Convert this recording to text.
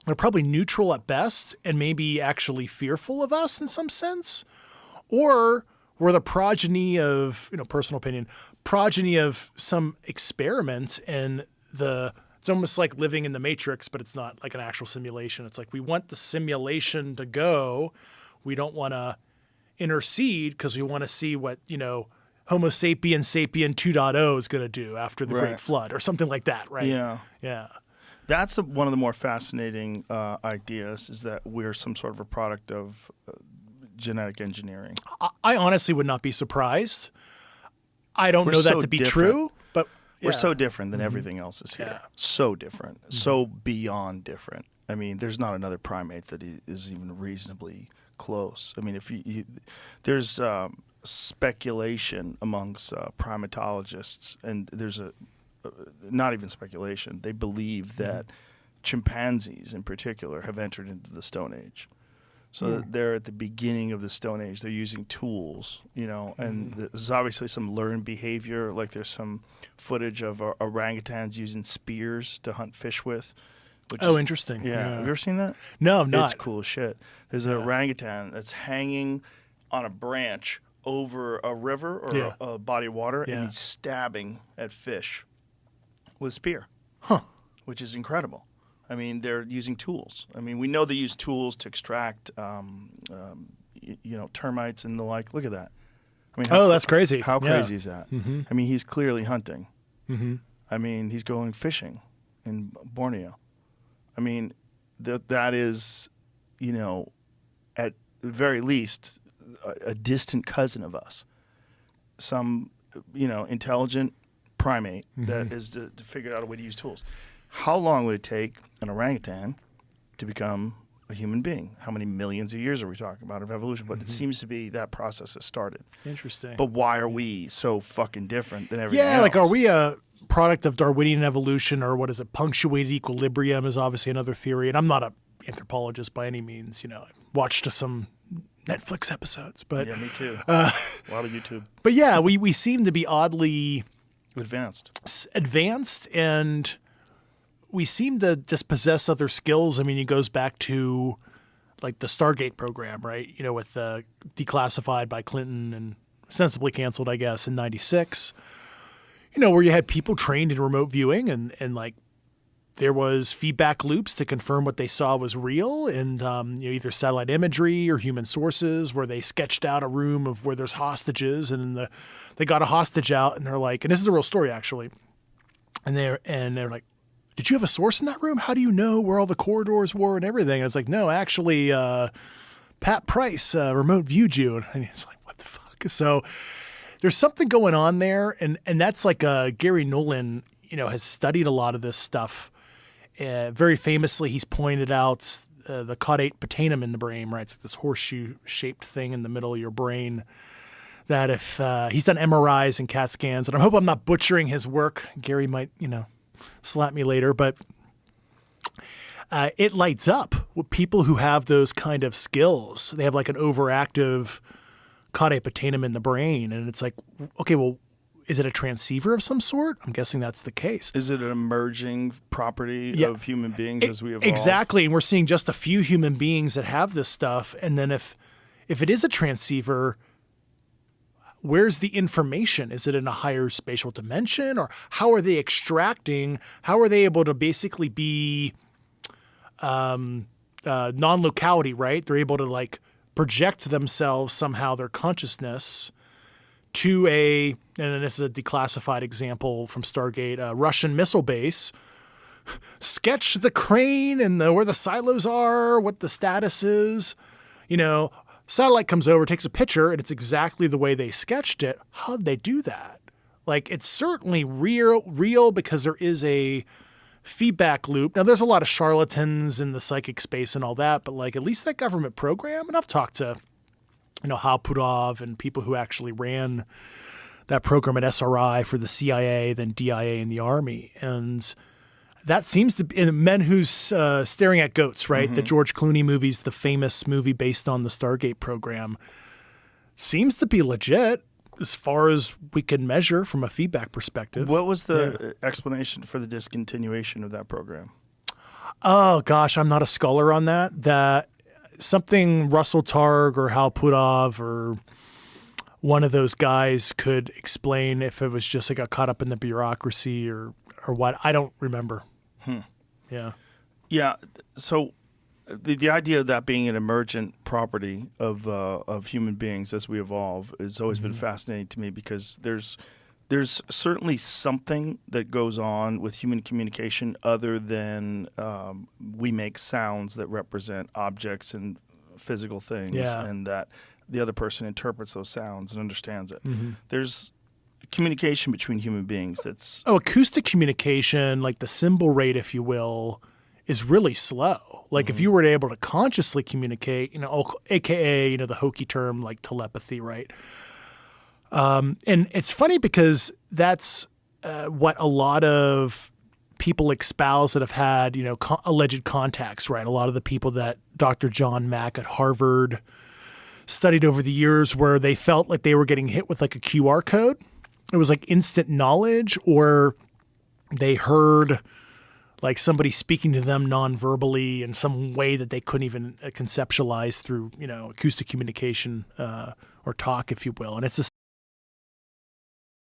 they're probably neutral at best and maybe actually fearful of us in some sense, or we're the progeny of, personal opinion, progeny of some experiment, and it's almost like living in the Matrix, but it's not like an actual simulation. It's like we want the simulation to go. We don't want to intercede because we want to see what, Homo sapien sapien 2.0 is going to do after the Great Flood or something like that, right? Yeah. Yeah. That's one of the more fascinating ideas, is that we're some sort of a product of genetic engineering. I honestly would not be surprised. I don't know that to be true, but we're so different than everything else is here. Yeah. So different, so beyond different. I mean, there's not another primate that is even reasonably close. I mean, if there's speculation amongst primatologists, and there's not even speculation. They believe that chimpanzees, in particular, have entered into the Stone Age. So they're at the beginning of the Stone Age. They're using tools, and there's obviously some learned behavior. Like there's some footage of orangutans using spears to hunt fish with. Interesting. Yeah. Have you ever seen that? No, I'm not. It's cool as shit. There's an orangutan that's hanging on a branch over a river or a body of water, and he's stabbing at fish with a spear, which is incredible. I mean, they're using tools. I mean, we know they use tools to extract, termites and the like. Look at that. I mean, that's crazy. How crazy is that? Mm-hmm. I mean, he's clearly hunting. Mm-hmm. I mean, he's going fishing in Borneo. I mean, that is, at the very least, a distant cousin of us. Some, intelligent primate that is figured out a way to use tools. How long would it take an orangutan to become a human being? How many millions of years are we talking about of evolution? But it seems to be that process has started. Interesting. But why are we so fucking different than everything else? Yeah, like are we a product of Darwinian evolution, or what is it? Punctuated equilibrium is obviously another theory. And I'm not an anthropologist by any means. I watched some Netflix episodes. But yeah, me too. A lot of YouTube. But yeah, we seem to be oddly advanced, and we seem to just possess other skills. I mean, it goes back to like the Stargate program, right? With declassified by Clinton and ostensibly canceled, I guess, in '96. Where you had people trained in remote viewing, and like there was feedback loops to confirm what they saw was real, and either satellite imagery or human sources, where they sketched out a room of where there's hostages, and they got a hostage out, and they're like, and this is a real story actually, and they're like, did you have a source in that room? How do you know where all the corridors were and everything? And it's like, no, actually, Pat Price remote viewed you, and he's like, what the fuck? So there's something going on there, and that's like Gary Nolan, has studied a lot of this stuff. Very famously, he's pointed out the caudate putamen in the brain, right? It's like this horseshoe-shaped thing in the middle of your brain that if he's done MRIs and CAT scans, and I hope I'm not butchering his work. Gary might, slap me later, but it lights up with people who have those kind of skills. They have like an overactive caudate putamen in the brain, and it's like, okay, well, is it a transceiver of some sort? I'm guessing that's the case. Is it an emerging property of human beings as we evolve? Exactly, and we're seeing just a few human beings that have this stuff, and then if it is a transceiver, where's the information? Is it in a higher spatial dimension, or how are they extracting? How are they able to basically be non-locality, right? They're able to like project themselves somehow, their consciousness, to and then this is a declassified example from Stargate, a Russian missile base, sketch the crane and where the silos are, what the status is. Satellite comes over, takes a picture, and it's exactly the way they sketched it. How'd they do that? Like, it's certainly real because there is a feedback loop. Now, there's a lot of charlatans in the psychic space and all that, but like at least that government program, and I've talked to Halpurov and people who actually ran that program at SRI for the CIA, then DIA in the Army. And that seems to be in Men Who's Staring at Goats, right? Mm-hmm. The George Clooney movie's the famous movie based on the Stargate program. Seems to be legit as far as we can measure from a feedback perspective. What was the explanation for the discontinuation of that program? Oh gosh, I'm not a scholar on that. That something Russell Targ or Hal Puthoff or one of those guys could explain if it was just like got caught up in the bureaucracy or what. I don't remember. Yeah. Yeah. So the idea of that being an emergent property of human beings as we evolve has always been fascinating to me, because there's certainly something that goes on with human communication other than we make sounds that represent objects and physical things, Yeah. and that the other person interprets those sounds and understands it. There's communication between human beings that's Acoustic communication, like the symbol rate, if you will, is really slow. Like if you were able to consciously communicate, AKA, the hokey term like telepathy, right? And it's funny because that's what a lot of people espouse that have had, alleged contacts, right? A lot of the people that Dr. John Mack at Harvard studied over the years, where they felt like they were getting hit with like a QR code. It was like instant knowledge, or they heard like somebody speaking to them non-verbally in some way that they couldn't even conceptualize through, acoustic communication or talk, if you will. And it's